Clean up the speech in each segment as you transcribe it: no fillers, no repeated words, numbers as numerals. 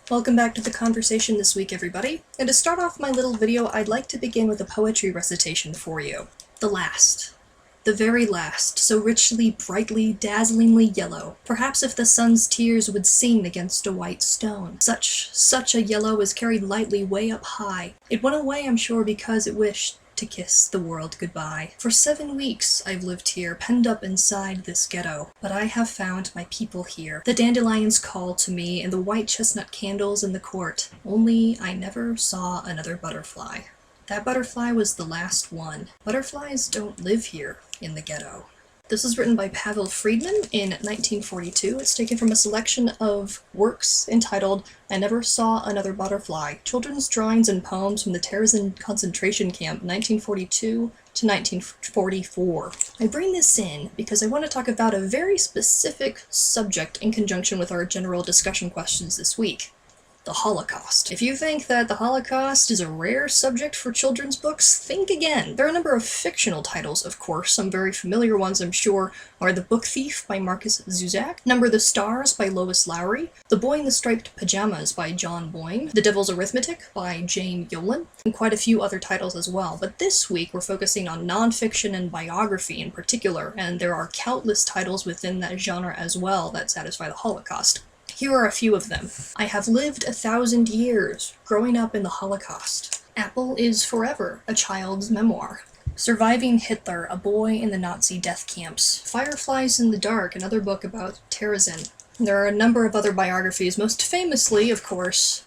Welcome back to the conversation this week, everybody. And to start off my little video, I'd like to begin with a poetry recitation for you. The last. The very last, so richly, brightly, dazzlingly yellow. Perhaps if the sun's tears would sing against a white stone. Such a yellow is carried lightly way up high. It went away, I'm sure, because it wished to kiss the world goodbye. For 7 weeks I've lived here, penned up inside this ghetto, but I have found my people here. The dandelions call to me, and the white chestnut candles in the court. Only I never saw another butterfly. That butterfly was the last one. Butterflies don't live here in the ghetto. This was written by Pavel Friedman in 1942. It's taken from a selection of works entitled I Never Saw Another Butterfly, Children's Drawings and Poems from the Terezin Concentration Camp, 1942 to 1944. I bring this in because I want to talk about a very specific subject in conjunction with our general discussion questions this week. The Holocaust. If you think that the Holocaust is a rare subject for children's books, think again. There are a number of fictional titles, of course. Some very familiar ones, I'm sure, are The Book Thief by Marcus Zusak, Number the Stars by Lois Lowry, The Boy in the Striped Pajamas by John Boyne, The Devil's Arithmetic by Jane Yolen, and quite a few other titles as well. But this week we're focusing on nonfiction and biography in particular, and there are countless titles within that genre as well that satisfy the Holocaust. Here are a few of them. I Have Lived 1,000 Years, Growing Up in the Holocaust. Apple is Forever, a Child's Memoir. Surviving Hitler, a Boy in the Nazi Death Camps. Fireflies in the Dark, another book about Terezin. There are a number of other biographies, most famously, of course,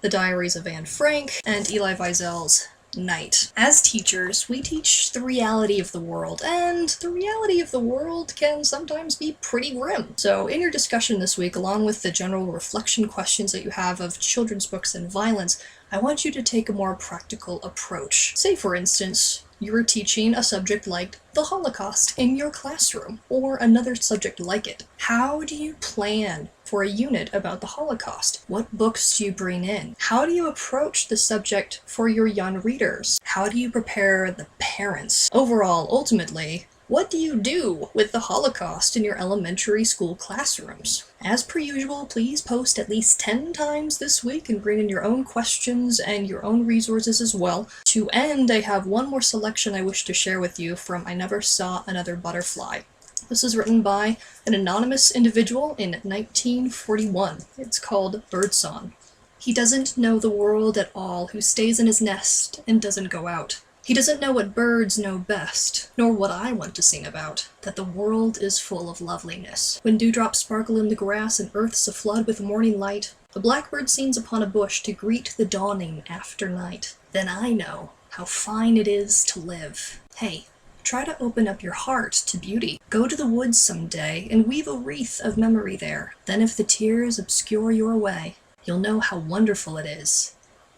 The Diaries of Anne Frank and Elie Wiesel's Night. As teachers, we teach the reality of the world, and the reality of the world can sometimes be pretty grim. So in your discussion this week, along with the general reflection questions that you have of children's books and violence, I want you to take a more practical approach. Say, for instance, you're teaching a subject like the Holocaust in your classroom, or another subject like it. How do you plan for a unit about the Holocaust? What books do you bring in? How do you approach the subject for your young readers? How do you prepare the parents? Overall, ultimately, what do you do with the Holocaust in your elementary school classrooms? As per usual, please post at least 10 times this week and bring in your own questions and your own resources as well. To end, I have one more selection I wish to share with you from I Never Saw Another Butterfly. This is written by an anonymous individual in 1941. It's called Birdsong. He doesn't know the world at all who stays in his nest and doesn't go out. He doesn't know what birds know best, nor what I want to sing about, that the world is full of loveliness. When dewdrops sparkle in the grass and earth's aflood with morning light, the blackbird sings upon a bush to greet the dawning after night. Then I know how fine it is to live. Hey, try to open up your heart to beauty. Go to the woods someday and weave a wreath of memory there. Then if the tears obscure your way, you'll know how wonderful it is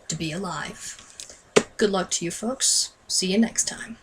to be alive. Good luck to you folks. See you next time.